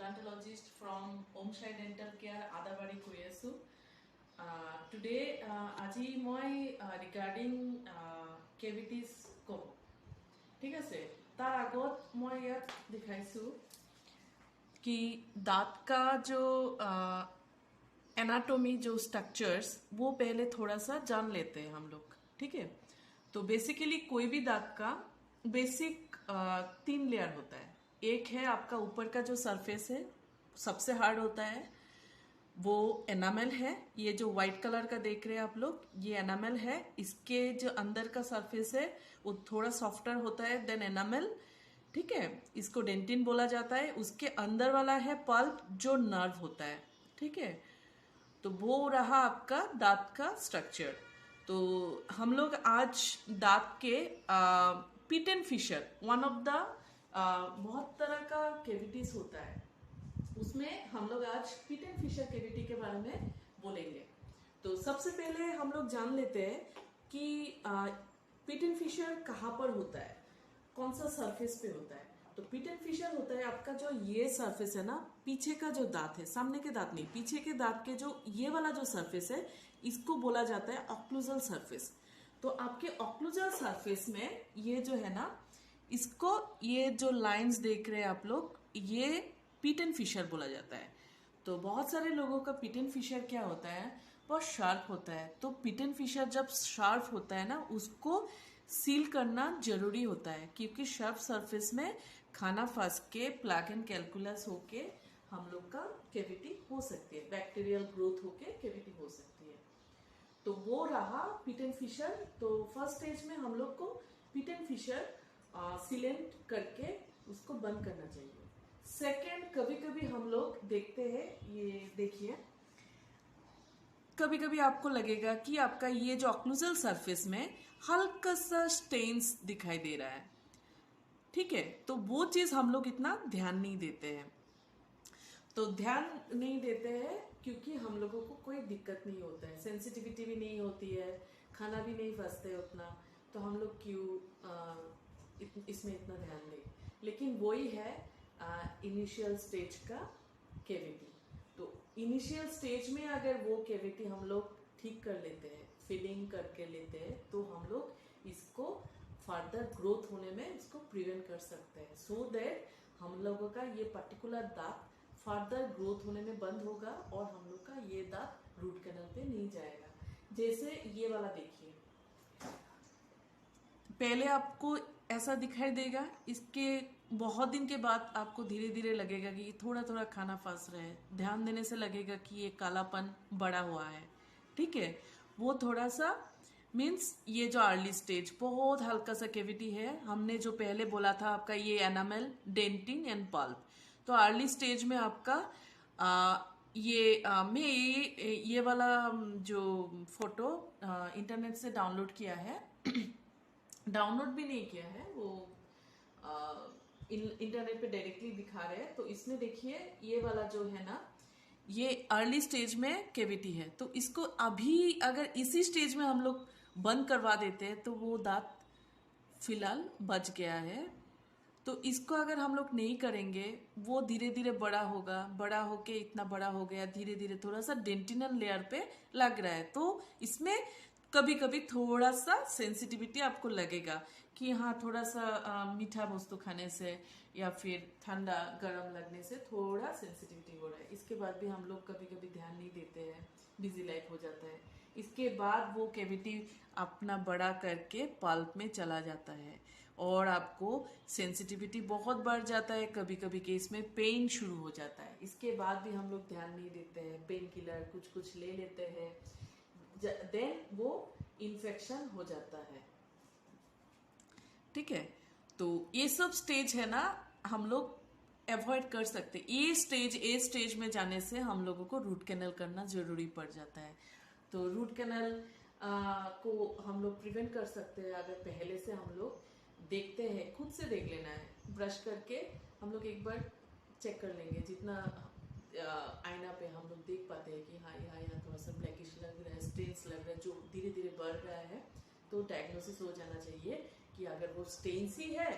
implantologist from Om Shai Dental Care, Adabari Koyesu. Today, আজি মই regarding cavities কম ঠিক আছে तार आगत मैं याद दिखाइसु कि दांत का जो एनाटॉमी जो स्ट्रक्चर्स वो पहले थोड़ा सा जान लेते हैं हम लोग। ठीक है, तो बेसिकली कोई भी दांत का बेसिक 3 लेयर होता है। एक है आपका ऊपर का जो सरफेस है, सबसे हार्ड होता है, वो एनामेल है। ये जो व्हाइट कलर का देख रहे हैं आप लोग, ये एनामेल है। इसके जो अंदर का सरफेस है वो थोड़ा सॉफ्टर होता है देन एनामेल। ठीक है, इसको डेंटिन बोला जाता है। उसके अंदर वाला है पल्प, जो नर्व होता है। ठीक है, तो वो रहा आपका दांत का स्ट्रक्चर। तो हम लोग आज दांत के pit and fissure, one of the बहुत तरह का कैविटीज होता है, उसमें हम लोग आज पिट एंड फिशर कैविटी के बारे में बोलेंगे। तो सबसे पहले हम लोग जान लेते हैं कि पिट एंड फिशर कहाँ पर होता है, कौन सा सरफेस पे होता है। तो पिट एंड फिशर होता है आपका जो ये सरफेस है ना, पीछे का जो दांत है, सामने के दांत नहीं, पीछे के दांत के जो ये वाला जो सरफेस है, इसको बोला जाता है ऑक्लूजल सरफेस। तो आपके ऑक्लूजल सरफेस में ये जो है ना, इसको ये जो लाइंस देख रहे हैं आप लोग, ये पिट एंड फिशर बोला जाता है। तो बहुत सारे लोगों का पिट एंड फिशर क्या होता है, बहुत शार्प होता है। तो पिट एंड फिशर जब शार्प होता है ना, उसको सील करना जरूरी होता है, क्योंकि शार्प सरफेस में खाना फंस के प्लैक एंड कैलकुलस होके हम लोग का कैविटी हो सकती है, बैक्टीरियल ग्रोथ होके कैविटी हो सकती है। तो वो रहा पिट एंड फिशर। तो फर्स्ट स्टेज में हम लोग को पिट एंड फिशर सीलेंट करके उसको बंद करना चाहिए। सेकेंड, कभी कभी हम लोग देखते हैं, ये देखिए, कभी कभी आपको लगेगा कि आपका ये जो ऑक्लूजल सरफेस में हल्का सा स्टेन्स दिखाई दे रहा है। ठीक है, तो वो चीज हम लोग इतना ध्यान नहीं देते हैं। तो ध्यान नहीं देते हैं क्योंकि हम लोगों को कोई दिक्कत नहीं होता है, सेंसिटिविटी भी नहीं होती है, खाना भी नहीं फंसते उतना, तो हम लोग क्यों इसमें इतना ध्यान दें। लेकिन वही है इनिशियल स्टेज का कैविटी। तो इनिशियल स्टेज में अगर वो कैविटी हम लोग ठीक कर लेते हैं, फिलिंग करके लेते हैं, तो हम लोग इसको फर्दर ग्रोथ होने में इसको प्रिवेंट कर सकते हैं, सो दैट हम लोगों का ये पर्टिकुलर दांत फर्दर ग्रोथ होने में बंद होगा और हम लोग का ये दांत रूट कैनल पे नहीं जाएगा। जैसे ये वाला देखिए, पहले आपको ऐसा दिखाई देगा, इसके बहुत दिन के बाद आपको धीरे धीरे लगेगा कि थोड़ा थोड़ा खाना फंस रहा है, ध्यान देने से लगेगा कि ये कालापन बड़ा हुआ है। ठीक है, वो थोड़ा सा मीन्स ये जो अर्ली स्टेज, बहुत हल्का सा कैविटी है। हमने जो पहले बोला था आपका ये एनामेल, डेंटिन एंड पल्प। तो अर्ली स्टेज में आपका मैं ये वाला जो फोटो इंटरनेट से डाउनलोड किया है डाउनलोड भी नहीं किया है, वो इंटरनेट पे डायरेक्टली दिखा रहे हैं। तो इसमें देखिए, ये वाला जो है ना, ये अर्ली स्टेज में कैविटी है। तो इसको अभी अगर इसी स्टेज में हम लोग बंद करवा देते हैं तो वो दांत फिलहाल बच गया है। तो इसको अगर हम लोग नहीं करेंगे, वो धीरे धीरे बड़ा होगा, बड़ा होके इतना बड़ा हो गया, धीरे धीरे थोड़ा सा डेंटिनल लेयर पे लग रहा है। तो इसमें कभी कभी थोड़ा सा सेंसिटिविटी आपको लगेगा कि हाँ, थोड़ा सा मीठा वस्तु खाने से या फिर ठंडा गर्म लगने से थोड़ा सेंसिटिविटी हो रहा है। इसके बाद भी हम लोग कभी कभी ध्यान नहीं देते हैं, बिजी लाइफ हो जाता है। इसके बाद वो कैविटी अपना बड़ा करके पल्प में चला जाता है और आपको सेंसिटिविटी बहुत बढ़ जाता है, कभी कभी केस में पेन शुरू हो जाता है। इसके बाद भी हम लोग ध्यान नहीं देते हैं, पेन किलर कुछ कुछ ले लेते हैं, देन वो इन्फेक्शन हो जाता है। ठीक है, तो ये सब स्टेज है ना, हम लोग अवॉइड कर सकते। ए स्टेज में जाने से हम लोगों को रूट कैनल करना जरूरी पड़ जाता है। तो रूट कैनल को हम लोग प्रिवेंट कर सकते हैं अगर पहले से हम लोग देखते हैं, खुद से देख लेना है, ब्रश करके हम लोग एक बार चेक कर लेंगे। जितना आईना पे हम लोग देख पाते हैं कि हाँ, यहाँ थोड़ा सा ब्लैकिश लग रहा है, स्टेन्स लग रहा है, जो धीरे धीरे बढ़ रहा है, तो डायग्नोसिस हो जाना चाहिए कि अगर वो स्टेन्स ही है